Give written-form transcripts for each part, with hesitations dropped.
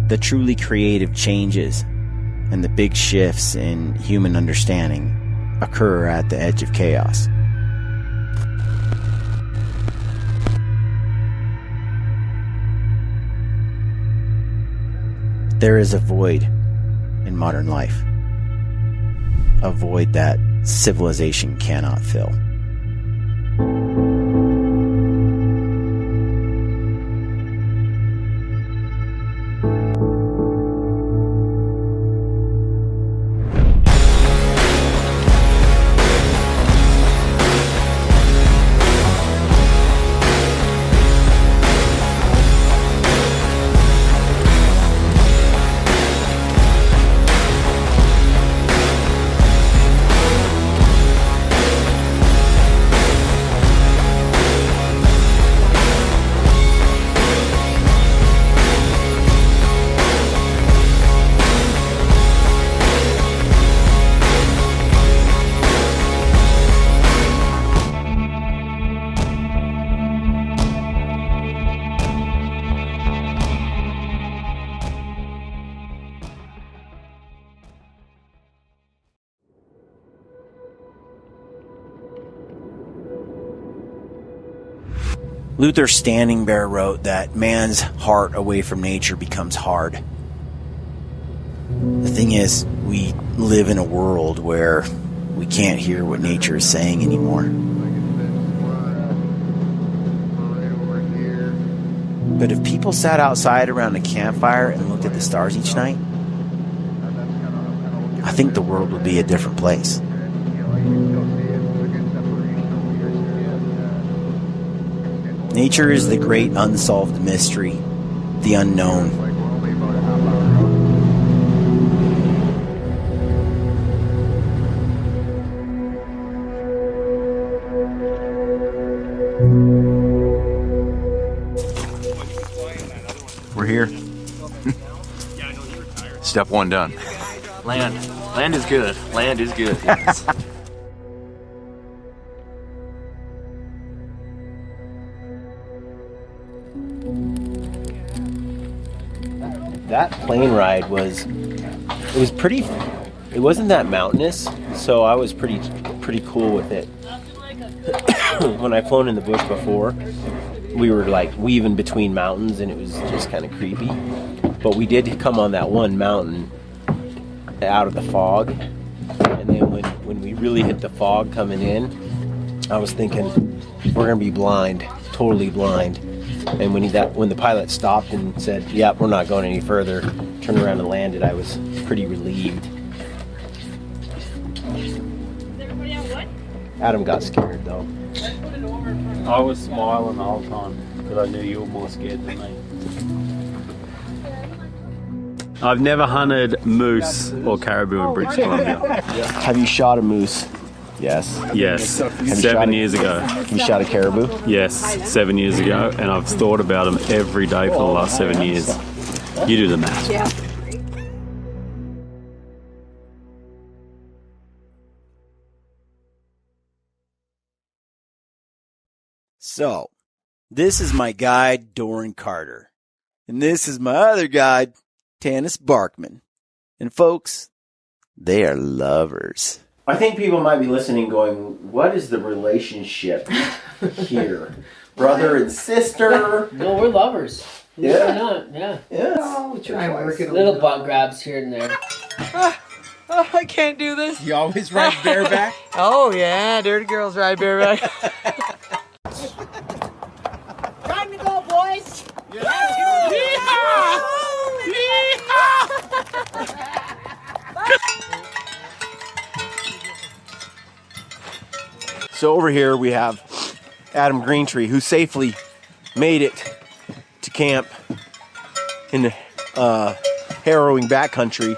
The truly creative changes and the big shifts in human understanding occur at the edge of chaos. There is a void in modern life, a void that civilization cannot fill. Luther Standing Bear wrote that man's heart away from nature becomes hard. The thing is, we live in a world where we can't hear what nature is saying anymore. But if people sat outside around a campfire and looked at the stars each night, I think the world would be a different place. Nature is the great unsolved mystery, the unknown. We're here. Step one done. Land. Land is good. Land is good. Yes. That plane ride was pretty, it wasn't that mountainous, so I was pretty cool with it. When I've flown in the bush before, we were like weaving between mountains and it was just kind of creepy. But we did come on that one mountain out of the fog, and then when we really hit the fog coming in, I was thinking we're gonna be blind, totally blind. And when the pilot stopped and said, "Yep, we're not going any further," turned around and landed, I was pretty relieved. Adam got scared though. I was smiling the whole time because I knew you were more scared than me. I've never hunted moose or caribou in British Columbia. Have you shot a moose? Yes. Yes, 7 years ago. Have you shot a caribou? Yes, 7 years ago, and I've thought about them every day for the last 7 years. You do the math. Yeah. So, this is my guide, Doran Carter. And this is my other guide, Tanis Barkman. And folks, they are lovers. I think people might be listening going, what is the relationship here? Brother and sister? No, we're lovers. Yeah. We're not, yeah. Yeah. Oh, try working Little butt grabs here and there. Oh, I can't do this. You always ride bareback? Oh, yeah. Dirty girls ride bareback. Time to go, boys! So over here we have Adam Greentree, who safely made it to camp in the harrowing backcountry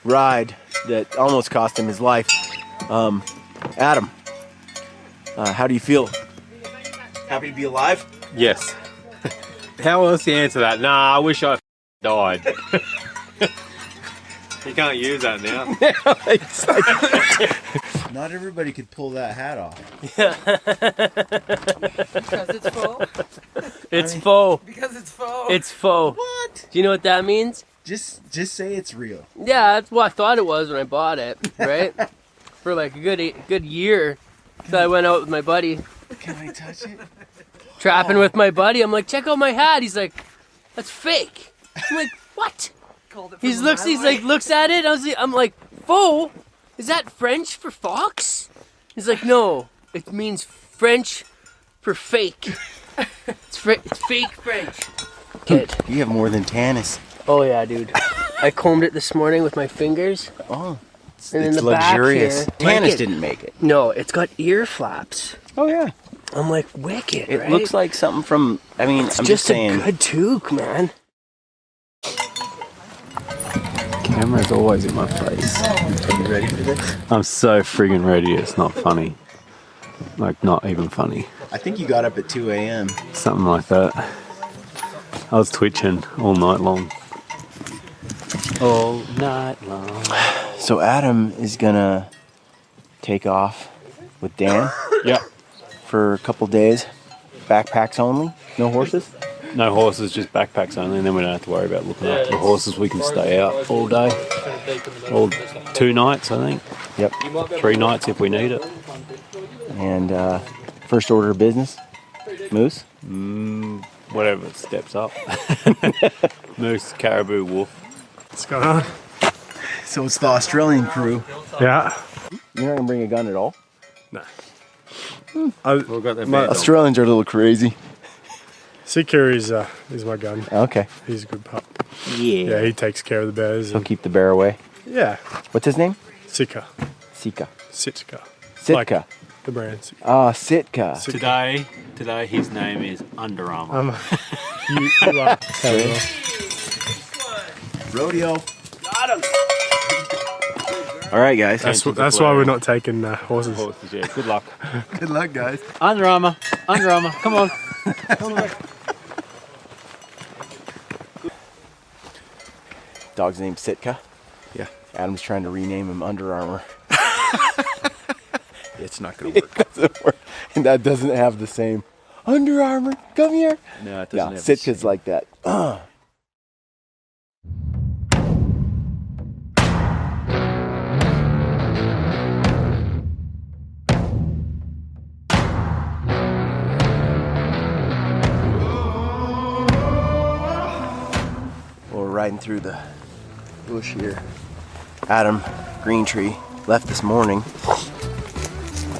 ride that almost cost him his life. Adam, how do you feel? Happy to be alive? Yes. How else do you answer that? Nah, I wish I died. You can't use that now. Not everybody could pull that hat off. Because it's full. It's faux. Because it's full. It's faux. What? Do you know what that means? Just say it's real. Yeah, that's what I thought it was when I bought it, right? For like a good year. So I went out with my buddy. Can I touch it? Trapping with my buddy. I'm like, check out my hat. He's like, that's fake. I'm like, what? He looks at it. I'm like, faux? Is that French for fox? He's like, no, it means French for fake. It's fake French. Kid. You have more than Tanis. Oh yeah, dude. I combed it this morning with my fingers. Oh, And it's in the luxurious. back here, Tanis didn't make it. No, it's got ear flaps. Oh yeah. I'm like, wicked, It right? looks like something from. I mean, It's I'm just saying. a good toque, man. Camera's always in my face. Are you ready for this? I'm so friggin' ready. It's not funny. Like, not even funny. I think you got up at 2 a.m. Something like that. I was twitching all night long. All night long. So Adam is gonna take off with Dan. Yep. For a couple days. Backpacks only. No horses. No horses, just backpacks only, and then we don't have to worry about looking after the horses. We can stay out all day. All 2 nights, I think. Yep. 3 nights if we need it. And first order of business. Moose. Whatever steps up. Moose, caribou, wolf. What's going on? So it's the Australian crew. Yeah. You're not gonna bring a gun at all. No. We've got that Australians are a little crazy. Seeker is my gun. Okay. He's a good pup. Yeah. Yeah, he takes care of the bears. He'll keep the bear away. Yeah. What's his name? Sika. Sika. Sitka. Sitka. The brand. Sitka. Ah, Sitka. Today his name is Under Armour. You are. Hello. Rodeo. All right, guys. That's why we're not taking horses. Horses, yeah. Good luck. Good luck, guys. Under Armour. Under Armour. Come on. Dog's named Sitka. Yeah. Adam's trying to rename him Under Armour. It's not going to work. It doesn't work. And that doesn't have the same Under Armour. Come here. No, it doesn't have Sitka's like that. We're riding through the bush here. Adam, Green Tree, left this morning.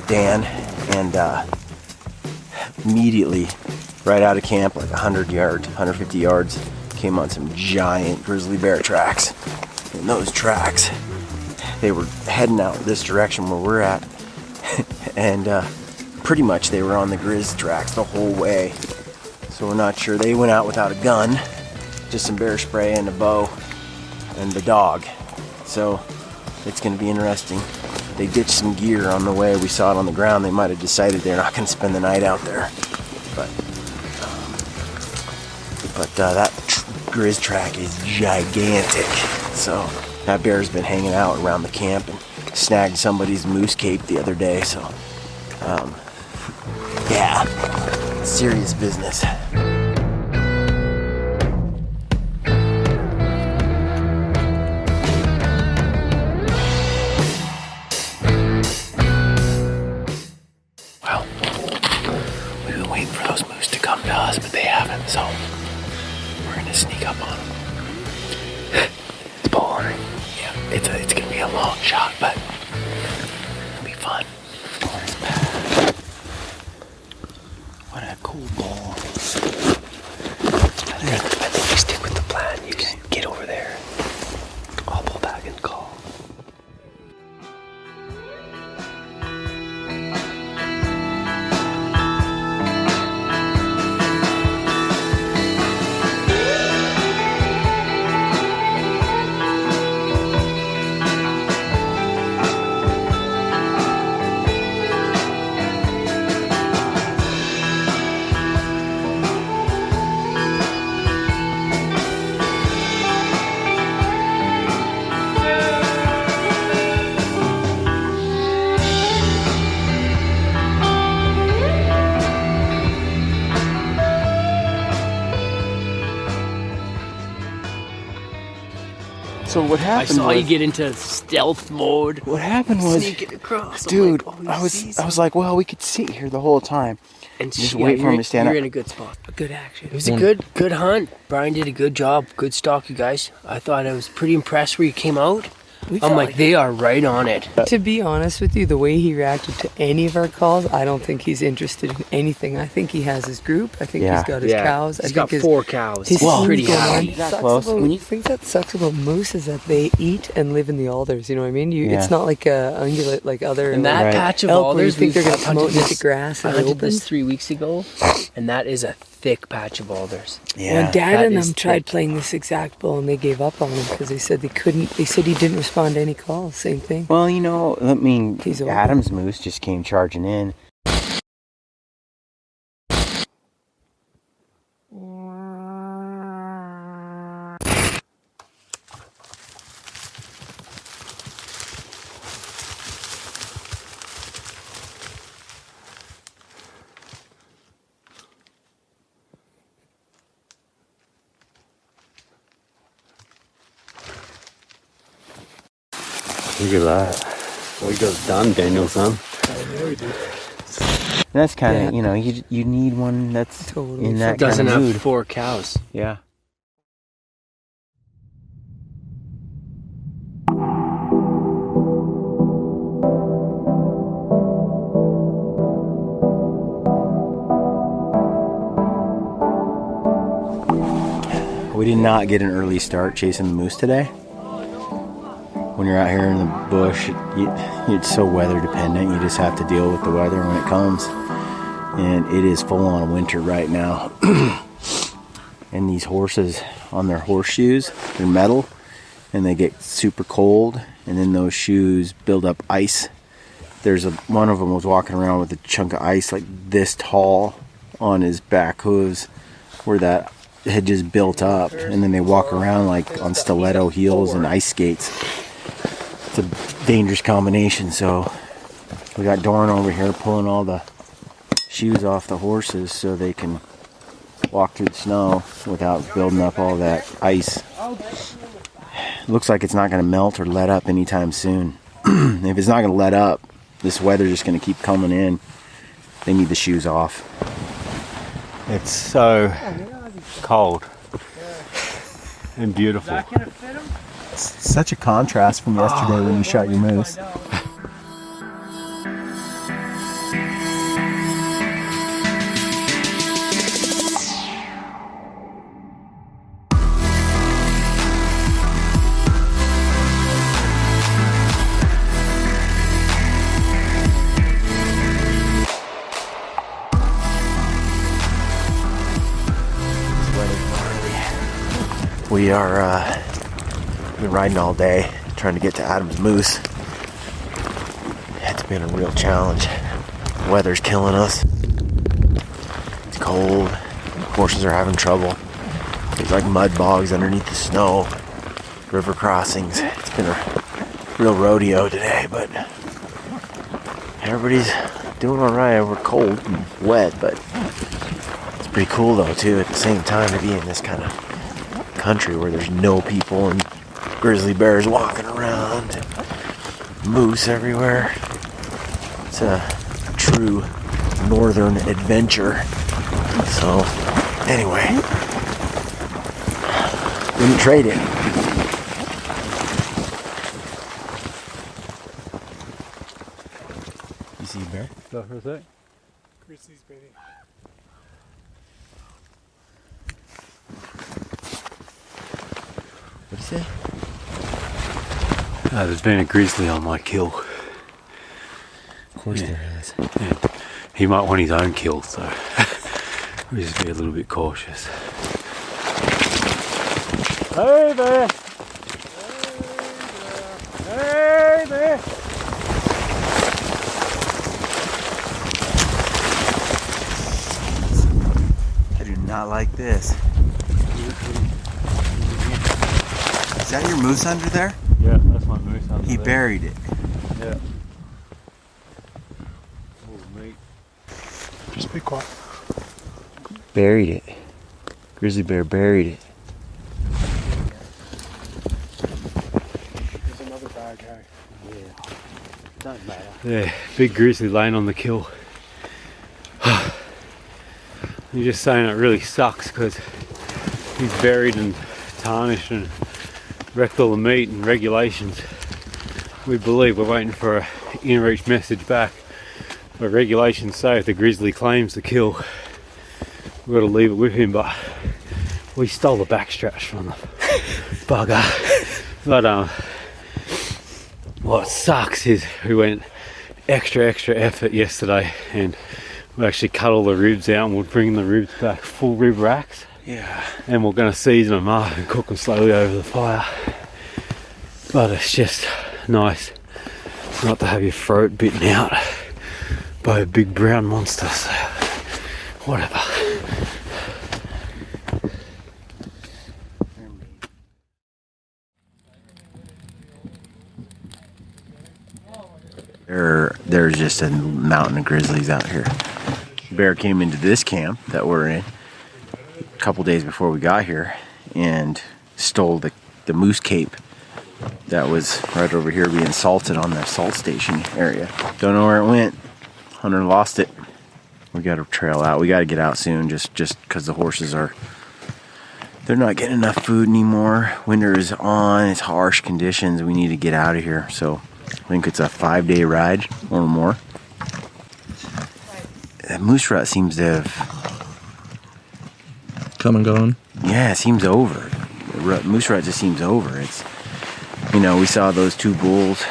Dan, and immediately, right out of camp, like 100 yards, 150 yards, came on some giant grizzly bear tracks. And those tracks, they were heading out this direction where we're at. And pretty much they were on the grizz tracks the whole way. So we're not sure. They went out without a gun, just some bear spray and a bow and the dog. So it's going to be interesting. They ditched some gear on the way. We saw it on the ground. They might have decided they're not going to spend the night out there. But that grizz track is gigantic. So that bear's been hanging out around the camp and snagged somebody's moose cape the other day. So yeah, serious business. But they haven't, so we're gonna sneak up on them. It's bow hunting. Yeah, it's gonna be a long shot, but it'll be fun. What a cool ball. I think we stick with the plan. You can get over there. I'll pull back and call. So what I happened saw was, you get into stealth mode. what happened was, Sneaking across. I'm dude, like, oh, he I sees was like, well, we could sit here the whole time. and just wait for him to stand You're up. in a good spot. A good action. It was a good hunt. Brian did a good job. Good stalk, you guys. I thought I was pretty impressed where you came out. I'm like, they are right on it. To be honest with you, the way he reacted to any of our calls, I don't think he's interested in anything. I think he has his group. I think he's got his cows. He's I got think 4 cows. He's pretty happy. The thing that sucks about moose is that they eat and live in the alders. You know what I mean? It's not like a ungulate like other. And that patch of elk where you alders, think they're going to come out and this- eat the grass I in the hunted open. this 3 weeks ago, and that is a thick patch of alders. When Dad that and is them tried thick. playing this exact bull and they gave up on him because they said they couldn't. They said he didn't respond to any calls. Same thing. Well, you know, I mean, He's old. Adam's moose just came charging in. Look at that. We got done, Daniel, son. And that's kind of, you know, you need one that's Totally. in that Doesn't kind of have mood. 4 cows. Yeah. We did not get an early start chasing the moose today. When you're out here in the bush, it's so weather dependent. You just have to deal with the weather when it comes. And it is full on winter right now. And these horses on their horseshoes, they're metal, and they get super cold, and then those shoes build up ice. One of them was walking around with a chunk of ice like this tall on his back hooves, where that had just built up, and then they walk around like on stiletto heels and ice skates. It's a dangerous combination. So we got Doran over here pulling all the shoes off the horses so they can walk through the snow without building up all that ice. Looks like it's not going to melt or let up anytime soon. If it's not going to let up, this weather's just going to keep coming in. They need the shoes off. It's so cold and beautiful. Such a contrast from yesterday when you shot your moose. We are been riding all day trying to get to Adam's moose. It's been a real challenge. The weather's killing us. It's cold. Horses are having trouble. There's like mud bogs underneath the snow. River crossings. It's been a real rodeo today, but everybody's doing all right. We're cold and wet, but it's pretty cool though too at the same time to be in this kind of country where there's no people and grizzly bears walking around and moose everywhere. It's a true northern adventure. So anyway, wouldn't trade it. You see a bear? Go for a sec. Grizzly's baiting. What'd you say? There's been a grizzly on my kill. Of course there is. And he might want his own kill, so we just be a little bit cautious. Hey there! Hey there! I do not like this. Is that your moose under there? Yeah, that's my moose under He there. buried it. Yeah. Oh, mate. Just be quiet. Buried it. Grizzly bear buried it. Yeah, big grizzly laying on the kill. You're just saying it really sucks because he's buried and tarnished and wrecked all the meat and regulations. We believe we're waiting for an in-reach message back. But regulations say if the grizzly claims the kill, we've got to leave it with him, but we stole the backstraps from the bugger. But what sucks is we went extra effort yesterday and we actually cut all the ribs out and we're bringing the ribs back full rib racks. Yeah. And we're going to season them up and cook them slowly over the fire. But it's just nice not to have your throat bitten out by a big brown monster, so whatever. There's just a mountain of grizzlies out here. Bear came into this camp that we're in a couple days before we got here and stole the moose cape that was right over here being salted on the salt station area. Don't know where it went. Hunter lost it. We got to trail out. We got to get out soon just because the horses they're not getting enough food anymore. Winter is on. It's harsh conditions. We need to get out of here. So I think it's a 5-day ride or more. That moose rut seems to have come and gone. Yeah, it seems over. Moose rut just seems over. It's, you know, we saw those two bulls,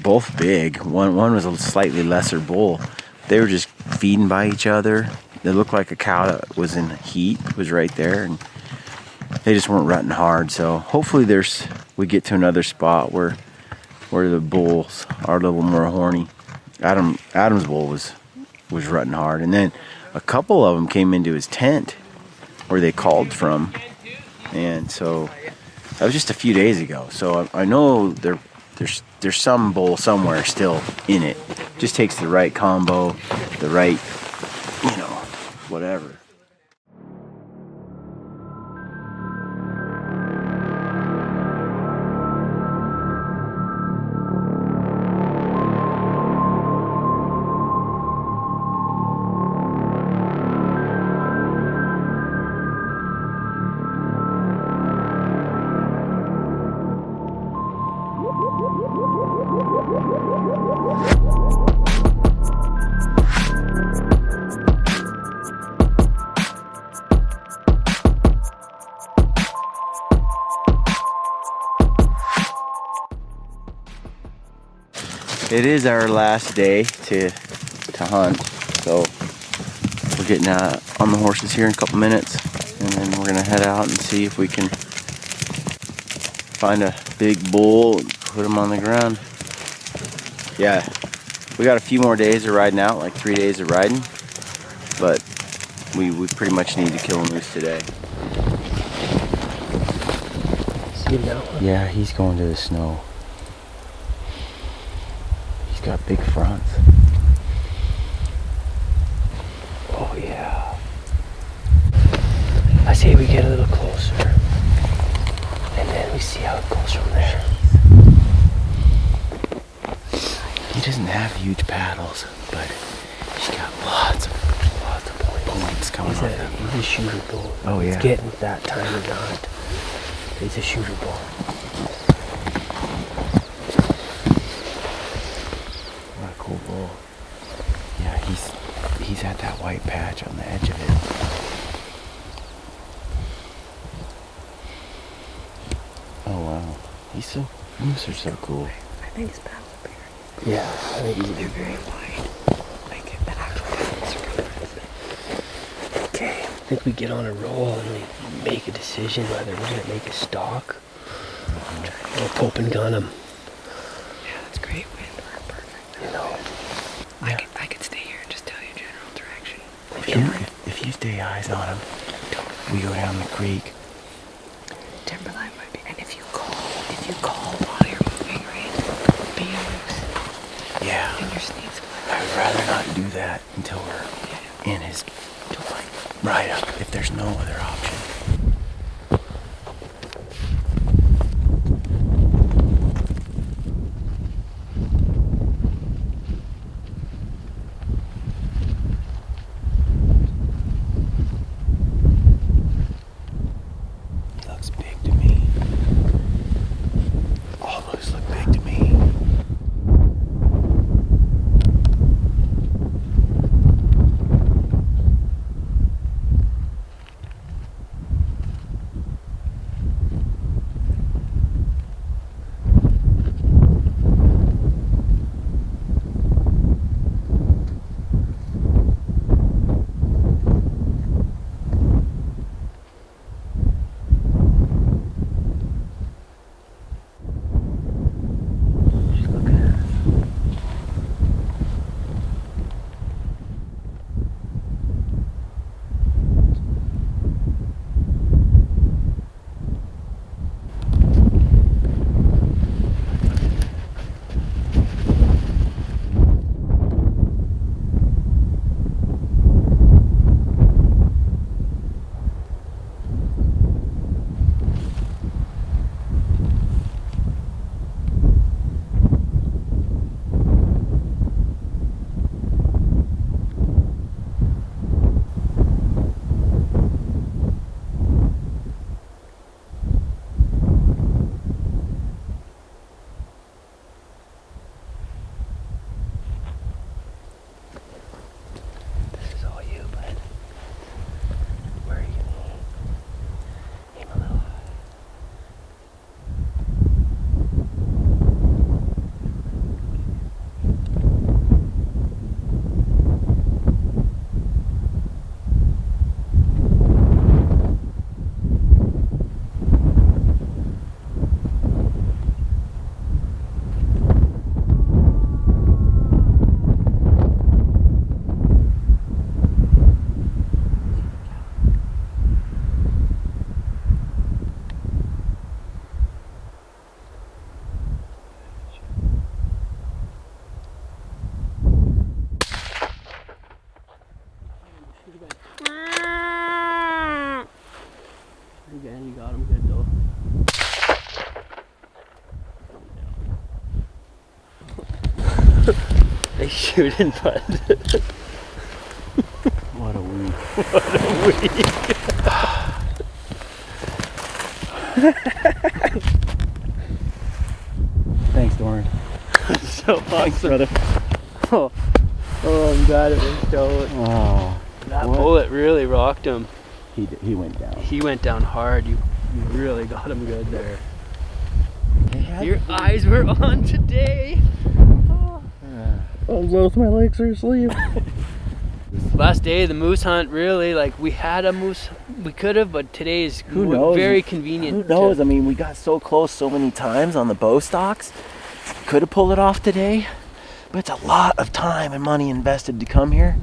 both big. One was a slightly lesser bull. They were just feeding by each other. They looked like a cow that was in heat, was right there, and they just weren't rutting hard. So hopefully we get to another spot where the bulls are a little more horny. Adam's bull was rutting hard, and then a couple of them came into his tent where they called from, and so that was just a few days ago. So I know there's some bull somewhere still in it. Just takes the right combo, the right, whatever. It is our last day to hunt, so we're getting on the horses here in a couple minutes, and then we're gonna head out and see if we can find a big bull and put him on the ground. Yeah, we got a few more days of riding out, like 3 days of riding, but we pretty much need to kill a moose today. See him now? Yeah, he's going to the snow. He's got big fronts. Oh yeah. I say we get a little closer, and then we see how it goes from there. He doesn't have huge paddles, but he's got lots of points coming off him. He's a shooter bull. Oh yeah. He's getting that time of the hunt. He's a shooter bull. What a cool bull. Yeah, he's at that white patch on the edge of it. Oh wow. Moose are so cool. I think his paddles are bigger. Yeah, I think they're very wide. Like the actual circumference. Okay, I think we get on a roll and we make a decision whether we're going to make a stalk or pope and gun him. Yeah, that's great wind. We're perfect. You know. Yeah. I could stay here and just tell you general direction. If you stay eyes on him, we go down the creek. Timberline might be, and if you call while you're moving, right? Be a moose. Yeah. And your sneaks fly. I would rather not do that until we're in his right up, if there's no other option. They shooting, but What a week. Thanks, Doran. so awesome, brother. Oh, I'm glad it went down. Oh, That bullet really rocked him. he went down. He went down hard. You really got him good there. Your eyes were on today. Both my legs are asleep. Last day of the moose hunt, really, like we had a moose, we could have, but today is very convenient. Who knows? I mean, we got so close so many times on the bow stocks. Could have pulled it off today, but it's a lot of time and money invested to come here,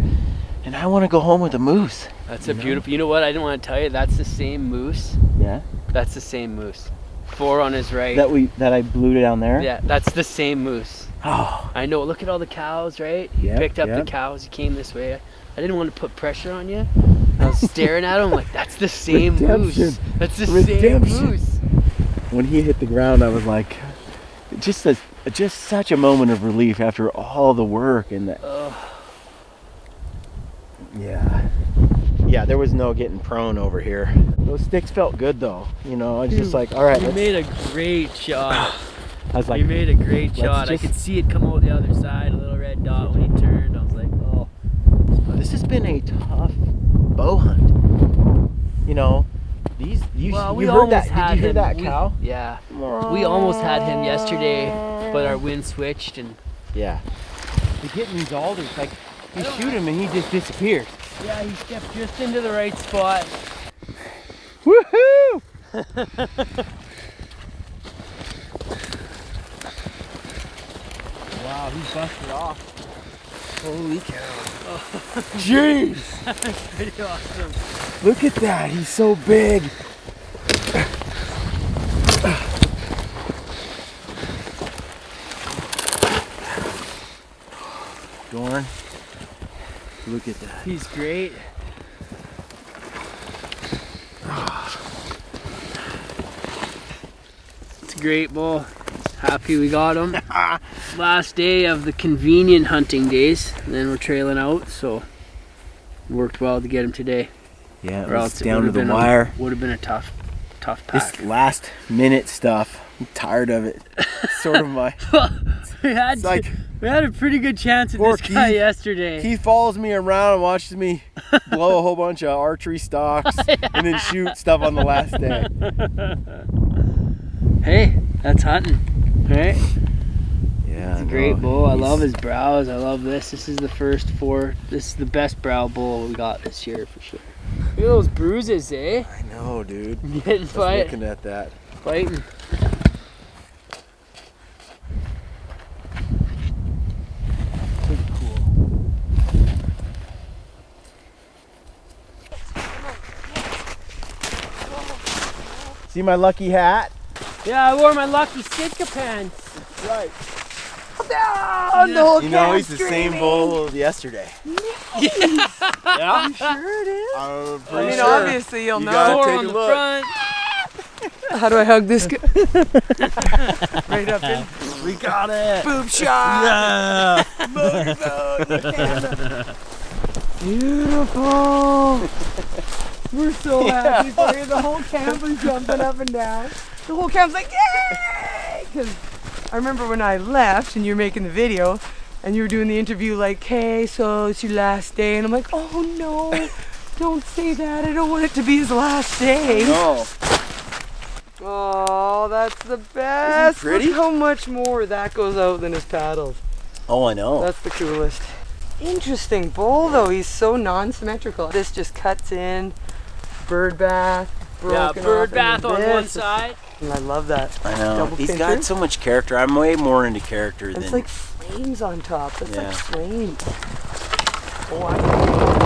and I want to go home with a moose. That's a beautiful. You know what? I didn't want to tell you. That's the same moose. Yeah. That's the same moose. 4 on his right. That I blew down there. Yeah, that's the same moose. Oh. I know. Look at all the cows, right? He picked up the cows. He came this way. I didn't want to put pressure on you. I was staring at him like, that's the same moose. That's the same moose. When he hit the ground, I was like, just such a moment of relief after all the work and that. Yeah, there was no getting prone over here. Those sticks felt good though. You know, I was just like, all right. You made a great shot. I was like, you made a great shot. I could see it come out the other side, a little red dot when he turned. I was like, oh. This has been a tough bow hunt. You know, you heard that? Did you hear that cow? Yeah. We almost had him yesterday, but our wind switched and. Yeah. To get in these alders, like you shoot him and he just disappears. Yeah, he stepped just into the right spot. Woohoo! Wow, he busted off. Holy cow. Oh. Jeez! That's pretty awesome. Look at that, he's so big. Doran, look at that. He's great. It's a great bull. Happy we got him. Last day of the convenient hunting days. And then we're trailing out, so it worked well to get him today. Yeah, it or was down to the wire. Would have been a tough pack. This last minute stuff, I'm tired of it. It's sort of my. We had a pretty good chance at this guy yesterday. He follows me around and watches me blow a whole bunch of archery stocks and then shoot stuff on the last day. Hey, that's hunting, right? Yeah, it's a great bull. I love his brows. I love this. This is the first 4. This is the best brow bull we got this year for sure. Look at those bruises, eh? I know, dude. Getting fight. Looking at that. Fighting. Pretty cool. See my lucky hat? Yeah, I wore my lucky Sitka pants. That's right. Oh, no, you know he's the same bull as yesterday. Yeah, I'm sure it is. I'm I mean, obviously you'll know. Gotta take on a the look. front. How do I hug this guy? Right up in. We got it. Boob shot. Yeah. Beautiful. We're so happy for you. The whole camp is jumping up and down. The whole camp's like, yay! Because I remember when I left and you were making the video and you were doing the interview like, hey, so it's your last day. And I'm like, oh no, don't say that. I don't want it to be his last day. No. Oh, that's the best. Isn't it pretty? Look how much more that goes out than his paddles. Oh, I know. That's the coolest. Interesting bull though. He's so non-symmetrical. This just cuts in. Bird bath. Yeah, bird bath on this. one side. And I love that. I know. Double He's pincher. got so much character. I'm way more into character than. It's like flames on top. That's Yeah. like flames. Oh,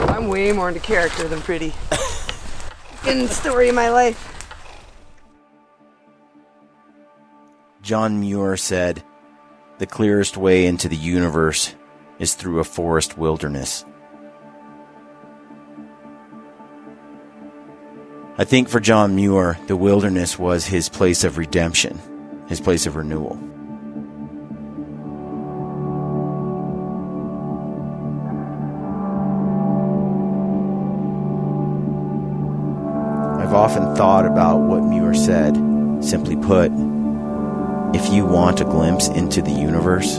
I'm way more into character than pretty. In the story of my life. John Muir said, "The clearest way into the universe is through a forest wilderness." I think for John Muir, the wilderness was his place of redemption, his place of renewal. I've often thought about what Muir said. Simply put, if you want a glimpse into the universe,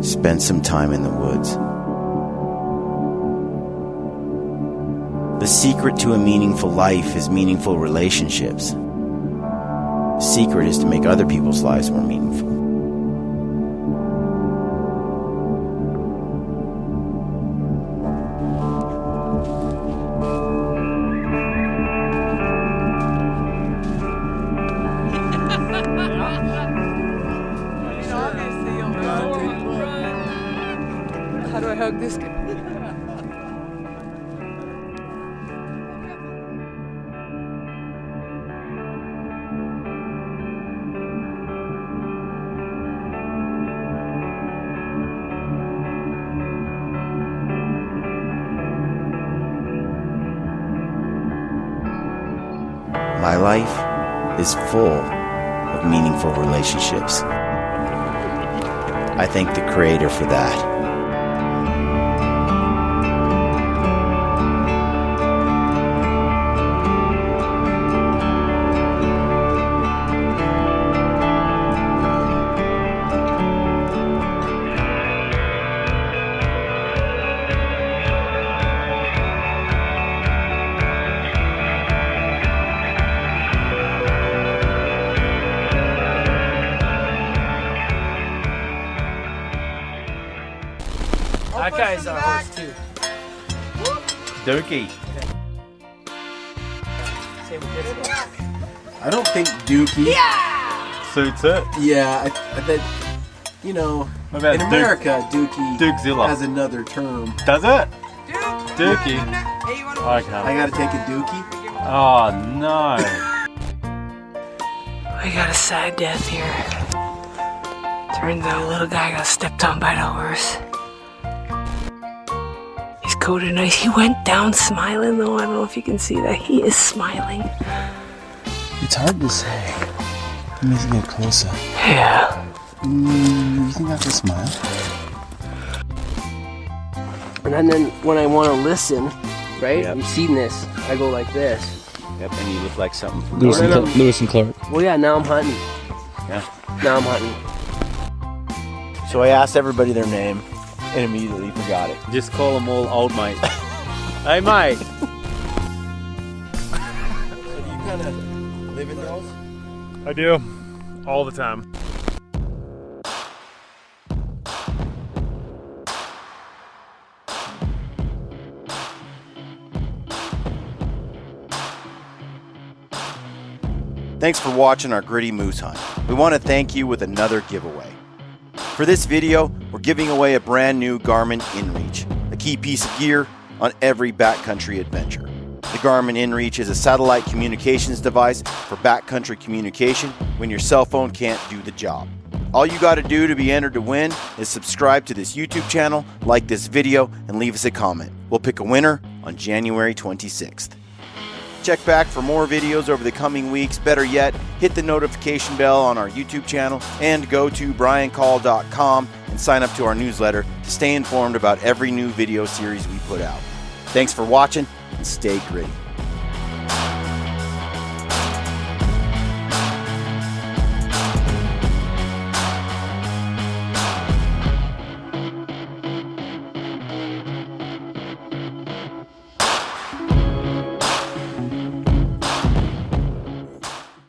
spend some time in the woods. The secret to a meaningful life is meaningful relationships. The secret is to make other people's lives more meaningful. How do I hug this guy? My life is full of meaningful relationships. I thank the Creator for that. That guy's our host too. Dookie. Same with this one. I don't think Dookie. Suits it. Yeah, I bet, you know, What about in America, Dookie Dukezilla? has another term. Does it? Dookie. Hey, you wanna Okay. I gotta take a Dookie. Oh no. We got a sad death here. Turns out a little guy got stepped on by the horse. He's coated nice. He went down smiling though. I don't know if you can see that. He is smiling. It's hard to say. Let me get closer. Yeah. You think that's a smile? And then when I want to listen, right? Yep. You've seen this. I go like this. Yep, and you look like something from Lewis and, no, no. Lewis and Clark. Well, yeah. Now I'm hunting. Yeah. Now I'm hunting. So I asked everybody their name and immediately forgot it. Just call them all old mate. Hey mate. You kind of live in those? I do. All the time. Thanks for watching our gritty moose hunt. We want to thank you with another giveaway. For this video, we're giving away a brand new Garmin InReach, a key piece of gear on every backcountry adventure. The Garmin InReach is a satellite communications device for backcountry communication when your cell phone can't do the job. All you got to do to be entered to win is subscribe to this YouTube channel, like this video, and leave us a comment. We'll pick a winner on January 26th. Check back for more videos over the coming weeks. Better yet, hit the notification bell on our YouTube channel and go to briancall.com and sign up to our newsletter to stay informed about every new video series we put out. Thanks for watching and stay gritty.